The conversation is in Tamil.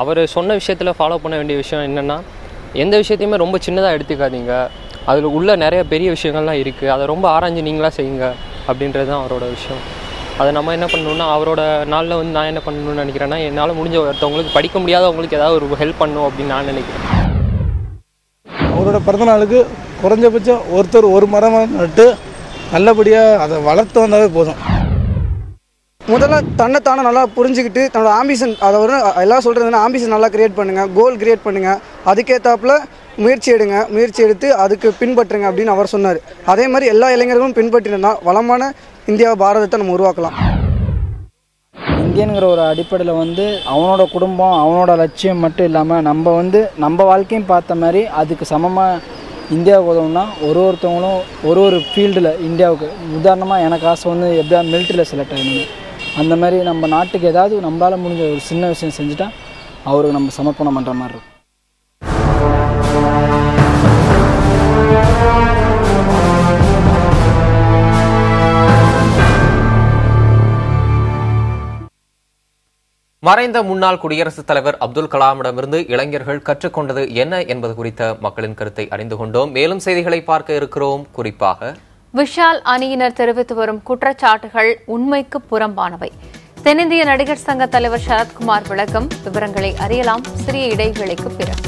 அவர் சொன்ன விஷயத்தில் ஃபாலோ பண்ண வேண்டிய விஷயம் என்னென்னா, எந்த விஷயத்தையுமே ரொம்ப சின்னதாக எடுத்துக்காதீங்க, அதில் உள்ள நிறைய பெரிய விஷயங்கள்லாம் இருக்குது, அதை ரொம்ப ஆராய்ஞ்சு நீங்களாக செய்யுங்க அப்படின்றது தான் அவரோட விஷயம். அதை நம்ம என்ன பண்ணணுன்னா, அவரோட நாளில் வந்து நான் என்ன பண்ணணும்னு நினைக்கிறேன்னா, என்னால் முடிஞ்ச ஒருத்தவங்களுக்கு படிக்க முடியாதவங்களுக்கு ஏதாவது ஒரு ஹெல்ப் பண்ணணும் அப்படின்னு நான் நினைக்கிறேன். அவரோட பிறந்தநாளுக்கு குறைஞ்சபட்சம் ஒருத்தர் ஒரு மரமாக நட்டு நல்லபடியாக அதை வளர்த்து வந்தாவே போதும். முதல்ல தன்னைத்தானே நல்லா புரிஞ்சுக்கிட்டு தன்னோட ஆம்பிஷன், அதை ஒரு எல்லாம் சொல்கிறதுனா ஆம்பிஷன் நல்லா க்ரியேட் பண்ணுங்கள், கோல் க்ரியேட் பண்ணுங்கள், அதுக்கேற்றாப்புல முயற்சி எடுத்து அதுக்கு பின்பற்றுங்க அப்படின்னு அவர் சொன்னார். அதே மாதிரி எல்லா இளைஞர்களும் பின்பற்றினா வளமான இந்தியா பாரதத்தை நம்ம உருவாக்கலாம். இந்தியனுங்கிற ஒரு அடிப்படையில் வந்து அவனோட குடும்பம் அவனோட லட்சியம் மட்டும் இல்லாமல் நம்ம வாழ்க்கையும் பார்த்த மாதிரி அதுக்கு சமமாக இந்தியாவுக்கு உதவுனா ஒருத்தவங்களும் ஒரு ஃபீல்டில் இந்தியாவுக்கு, உதாரணமாக எனக்கு ஆசை வந்து எப்படியா மிலிட்ரியில் செலக்ட் ஆகணும், அந்த மாதிரி நம்ம நாட்டுக்கு ஏதாவது நம்மளால் முடிஞ்ச ஒரு சின்ன விஷயம் செஞ்சுட்டா அவருக்கு நம்ம சமர்ப்பணம் பண்ணுற மாதிரி இருக்கும். மறைந்த முன்னாள் குடியரசுத் தலைவர் அப்துல் கலாமிடமிருந்து இளைஞர்கள் கற்றுக்கொண்டது என்ன என்பது குறித்த மக்களின் கருத்தை அறிந்து கொண்டோம். மேலும் செய்திகளை பார்க்க இருக்கிறோம். குறிப்பாக, விஷால் அணியினர் தெரிவித்து வரும் குற்றச்சாட்டுகள் உண்மைக்கு புறம்பானவை. தென்னிந்திய நடிகர் சங்க தலைவர் சரத்குமார் விளக்கம். விவரங்களை அறியலாம் சிறிய இடைவேளைக்கு பிறகு.